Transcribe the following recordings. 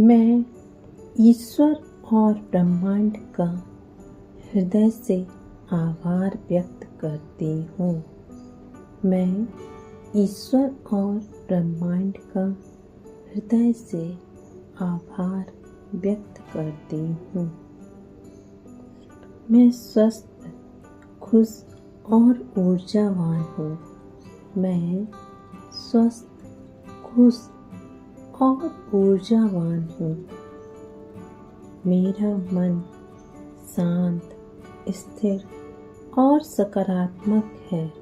मैं ईश्वर और ब्रह्मांड का हृदय से आभार व्यक्त करती हूँ। मैं ईश्वर और ब्रह्मांड का हृदय से आभार व्यक्त करती हूँ। मैं स्वस्थ, खुश और ऊर्जावान हूँ। मैं स्वस्थ, खुश और ऊर्जावान हूँ। मेरा मन शांत, स्थिर और सकारात्मक है।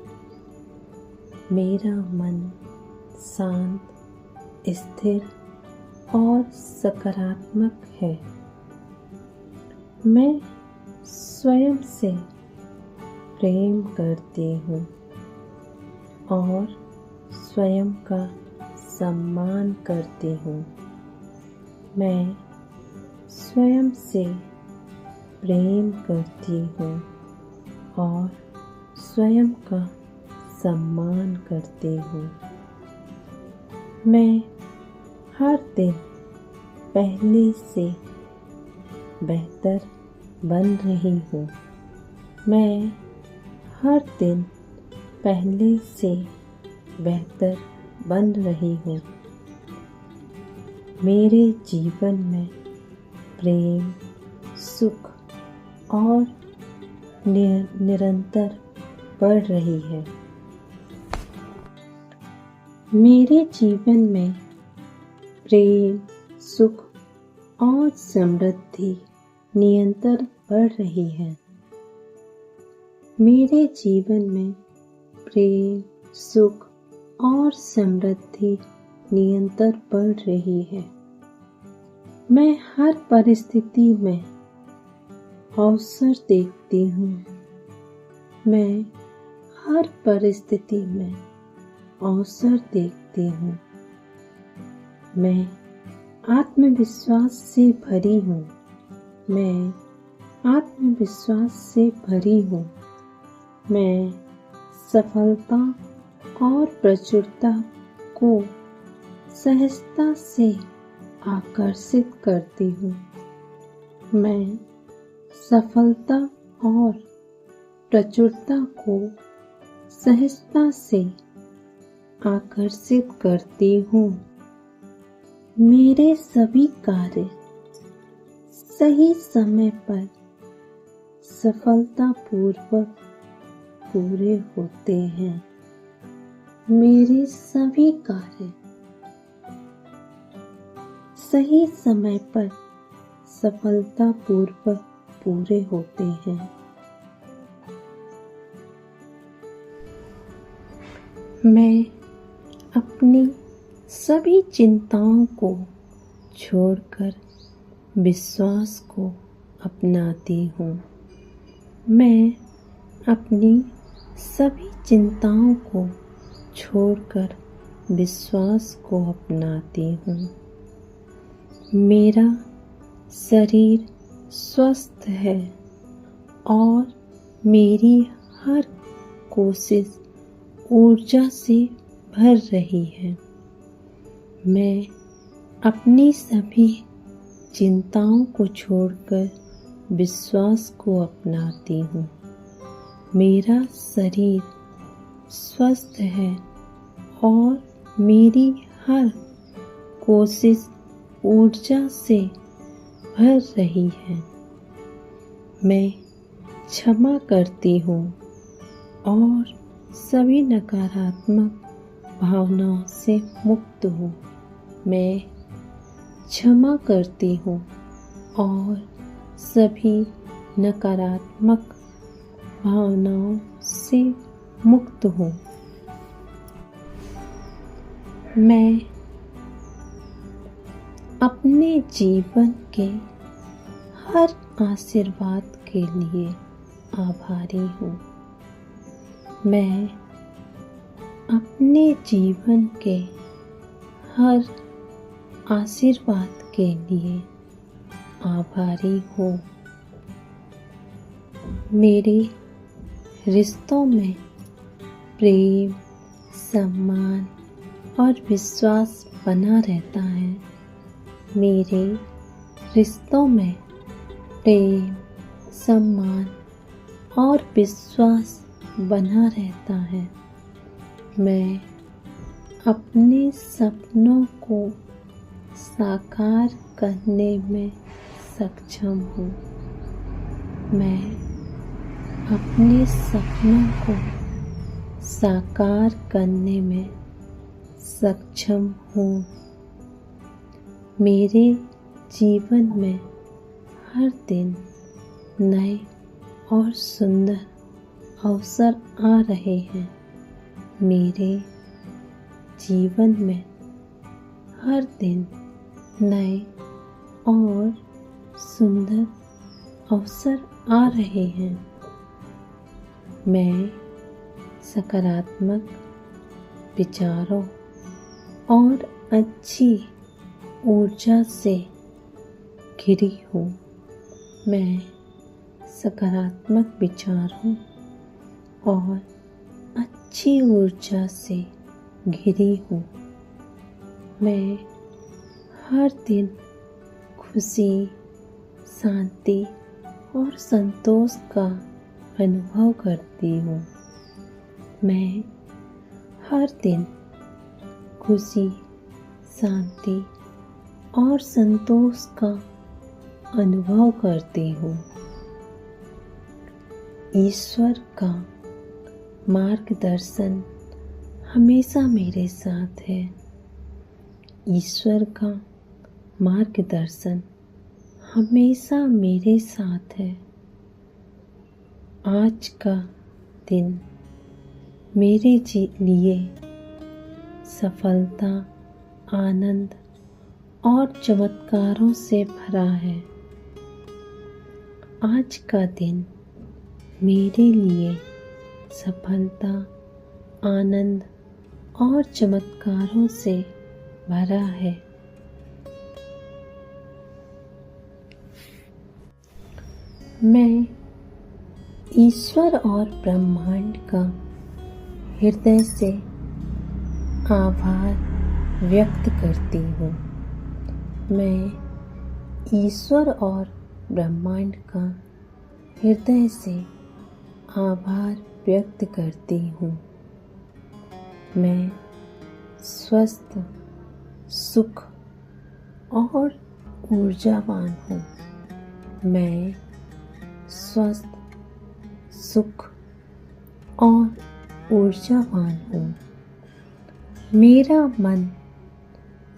मेरा मन शांत, स्थिर और सकारात्मक है। मैं स्वयं से प्रेम करती हूँ और स्वयं का सम्मान करती हूँ। मैं स्वयं से प्रेम करती हूँ और स्वयं का सम्मान करती हूँ। मैं हर दिन पहले से बेहतर बन रही हूँ। मैं हर दिन पहले से बेहतर बन रही हूँ। मेरे जीवन में प्रेम, सुख और निरंतर बढ़ रही है। मेरे जीवन में प्रेम, सुख और समृद्धि निरंतर बढ़ रही है। मेरे जीवन में प्रेम, सुख और समृद्धि निरंतर बढ़ रही है। मैं हर परिस्थिति में अवसर देखती हूँ। मैं हर परिस्थिति में अवसर देखती हूँ। मैं आत्मविश्वास से भरी हूँ। मैं आत्मविश्वास से भरी हूँ। मैं सफलता और प्रचुरता को सहजता से आकर्षित करती हूँ। मैं सफलता और प्रचुरता को सहजता से आकर्षित करती हूँ। मेरे सभी कार्य सही समय पर सफलतापूर्वक पूरे होते हैं। मेरे सभी कार्य सही समय पर सफलतापूर्वक पूरे होते हैं। मैं अपनी सभी चिंताओं को छोड़कर विश्वास को अपनाती हूँ। मैं अपनी सभी चिंताओं को छोड़कर विश्वास को अपनाती हूँ। मेरा शरीर स्वस्थ है और मेरी हर कोशिश ऊर्जा से भर रही है। मैं अपनी सभी चिंताओं को छोड़कर विश्वास को अपनाती हूँ। मेरा शरीर स्वस्थ है और मेरी हर कोशिश ऊर्जा से भर रही है। मैं क्षमा करती हूँ और सभी नकारात्मक भावनाओं से मुक्त हूँ। मैं क्षमा करती हूँ और सभी नकारात्मक भावनाओं से मुक्त हूँ। मैं अपने जीवन के हर आशीर्वाद के लिए आभारी हूँ। मैं अपने जीवन के हर आशीर्वाद के लिए आभारी हूँ। मेरे रिश्तों में प्रेम, सम्मान और विश्वास बना रहता है। मेरे रिश्तों में प्रेम, सम्मान और विश्वास बना रहता है। मैं अपने सपनों को साकार करने में सक्षम हूँ। मैं अपने सपनों को साकार करने में सक्षम हूँ। मेरे जीवन में हर दिन नए और सुंदर अवसर आ रहे हैं। मेरे जीवन में हर दिन नए और सुंदर अवसर आ रहे हैं। मैं सकारात्मक विचारों और अच्छी ऊर्जा से घिरी हूँ। मैं सकारात्मक विचारों और अच्छी ऊर्जा से घिरी हूँ। मैं हर दिन खुशी, शांति और संतोष का अनुभव करती हूँ। मैं हर दिन खुशी, शांति और संतोष का अनुभव करती हूँ। ईश्वर का मार्गदर्शन हमेशा मेरे साथ है। ईश्वर का मार्गदर्शन हमेशा मेरे साथ है। आज का दिन मेरे लिए सफलता, आनंद और चमत्कारों से भरा है। आज का दिन मेरे लिए सफलता, आनंद और चमत्कारों से भरा है। मैं ईश्वर और ब्रह्मांड का हृदय से आभार व्यक्त करती हूँ। मैं ईश्वर और ब्रह्मांड का हृदय से आभार व्यक्त करती हूँ। मैं स्वस्थ, सुख और ऊर्जावान हूँ। मैं स्वस्थ, सुख और ऊर्जावान हूँ। मेरा मन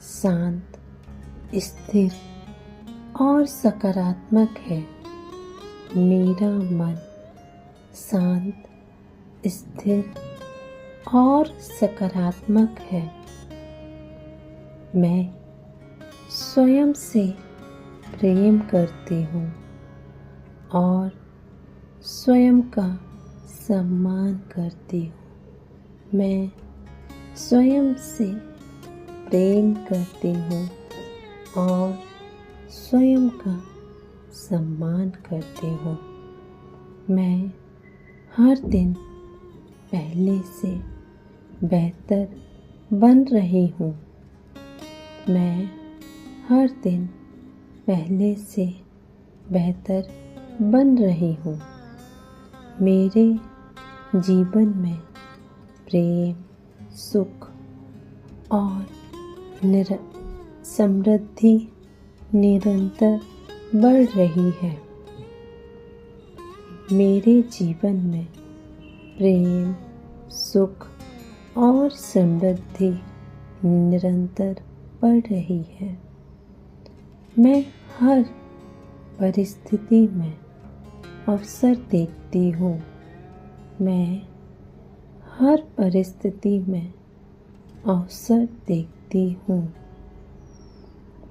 शांत, स्थिर और सकारात्मक है। मेरा मन शांत, स्थिर और सकारात्मक है। मैं स्वयं से प्रेम करती हूँ और स्वयं का सम्मान करती हूँ। मैं स्वयं से प्रेम करती हूँ और स्वयं का सम्मान करती हूँ। मैं हर दिन पहले से बेहतर बन रही हूँ। मैं हर दिन पहले से बेहतर बन रही हूँ। मेरे जीवन में प्रेम, सुख और समृद्धि निरंतर बढ़ रही है। मेरे जीवन में प्रेम, सुख और समृद्धि निरंतर बढ़ रही है। मैं हर परिस्थिति में अवसर देखती हूँ। मैं हर परिस्थिति में अवसर देखती हूँ।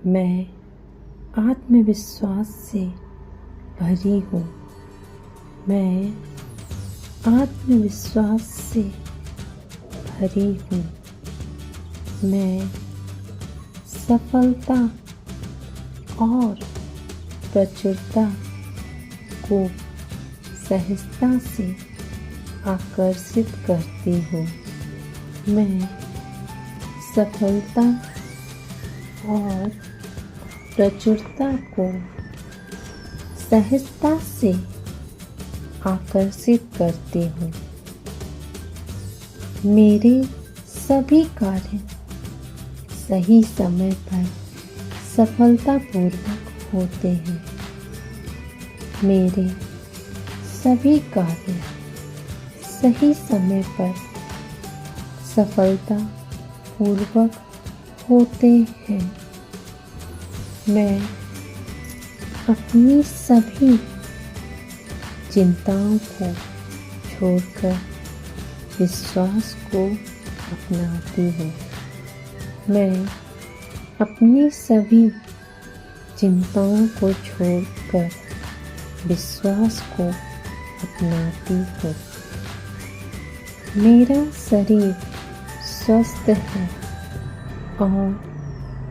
मैं आत्मविश्वास से भरी हूँ। मैं आत्मविश्वास से भरी हूँ। मैं सफलता और प्रचुरता को सहजता से आकर्षित करती हूँ। मैं सफलता और प्रचुरता को सहजता से आकर्षित करती हूँ। मेरे सभी कार्य सही समय पर सफलतापूर्वक होते हैं। मेरे सभी कार्य सही समय पर सफलतापूर्वक होते हैं। मैं अपनी सभी चिंताओं को छोड़कर विश्वास को अपनाती हूँ। मैं अपनी सभी चिंताओं को छोड़कर विश्वास को अपनाती हूँ। मेरा शरीर स्वस्थ है और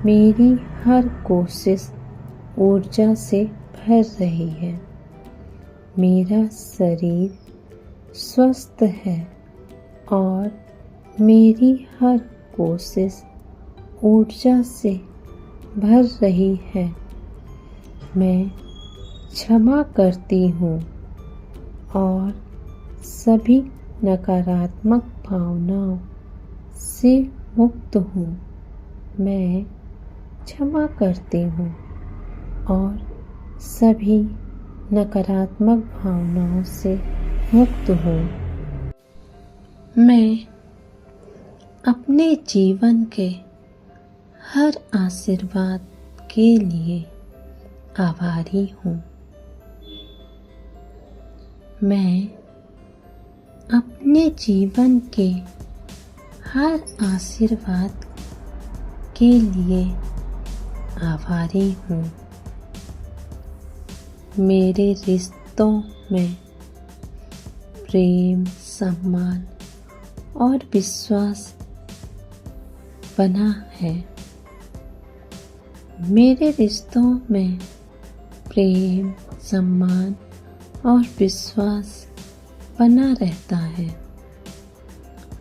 मेरी हर कोशिश ऊर्जा से भर रही है। मेरा शरीर स्वस्थ है और मेरी हर कोशिश ऊर्जा से भर रही है। मैं क्षमा करती हूँ और सभी नकारात्मक भावनाओं से मुक्त हूँ। मैं क्षमा करती हूँ और सभी नकारात्मक भावनाओं से मुक्त हूँ। मैं अपने जीवन के हर आशीर्वाद के लिए आभारी हूँ। मैं अपने जीवन के हर आशीर्वाद के लिए आभारी हूँ। मेरे रिश्तों में प्रेम, सम्मान और विश्वास बना है। मेरे रिश्तों में प्रेम, सम्मान और विश्वास बना रहता है।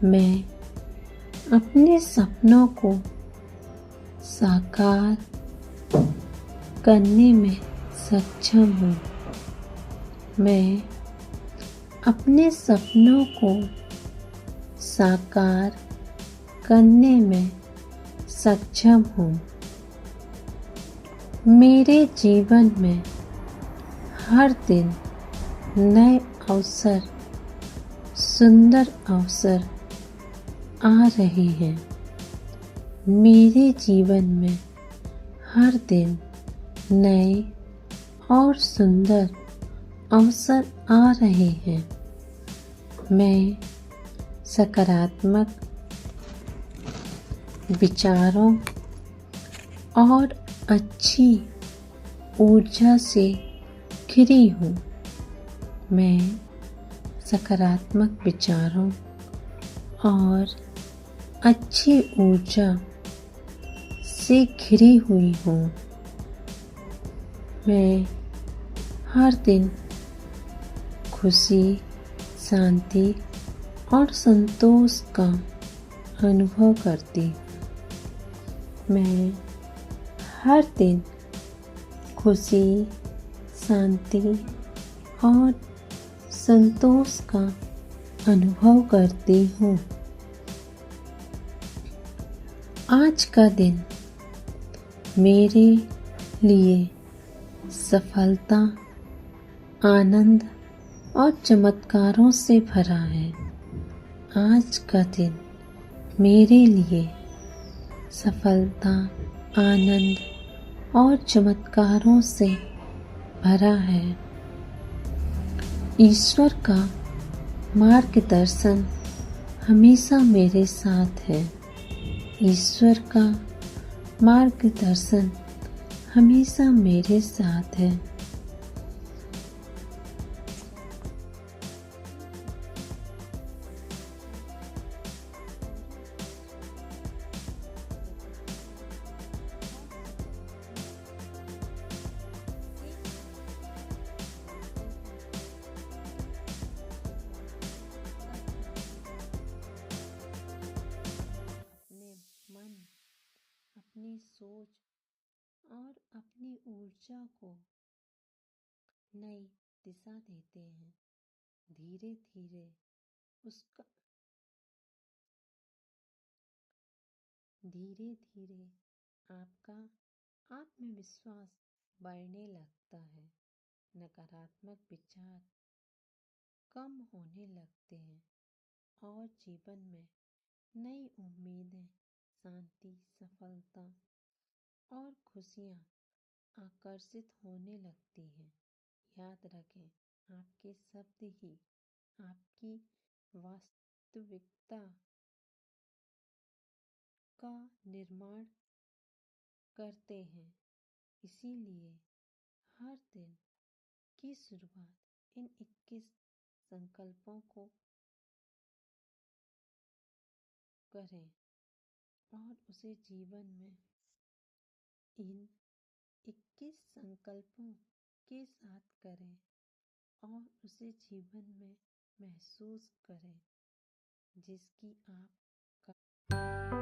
मैं अपने सपनों को साकार करने में सक्षम हूँ। मैं अपने सपनों को साकार करने में सक्षम हूँ। मेरे जीवन में हर दिन नए अवसर, सुंदर अवसर आ रहे हैं। मेरे जीवन में हर दिन नए और सुंदर अवसर आ रहे हैं। मैं सकारात्मक विचारों और अच्छी ऊर्जा से घिरी हूँ। मैं सकारात्मक विचारों और अच्छी ऊर्जा से घिरी हुई हूँ। मैं हर दिन खुशी, शांति और संतोष का अनुभव करती हूँ। मैं हर दिन खुशी, शांति और संतोष का अनुभव करती हूँ। आज का दिन मेरे लिए सफलता, आनंद और चमत्कारों से भरा है। आज का दिन मेरे लिए सफलता, आनंद और चमत्कारों से भरा है। ईश्वर का मार्गदर्शन हमेशा मेरे साथ है। ईश्वर का मार्गदर्शन हमेशा मेरे साथ है। अपनी सोच और अपनी ऊर्जा को नई दिशा देते हैं। धीरे धीरे उसका धीरे धीरे आपका आत्मविश्वास बढ़ने लगता है। नकारात्मक विचार कम होने लगते हैं और जीवन में नई उम्मीदें, शांति, सफलता और खुशियाँ आकर्षित होने लगती हैं। याद रखें, आपके शब्द ही आपकी वास्तविकता का निर्माण करते हैं। इसीलिए हर दिन की शुरुआत इन 21 संकल्पों को करें और उसे जीवन में इन 21 संकल्पों के साथ करें और उसे जीवन में महसूस करें जिसकी आप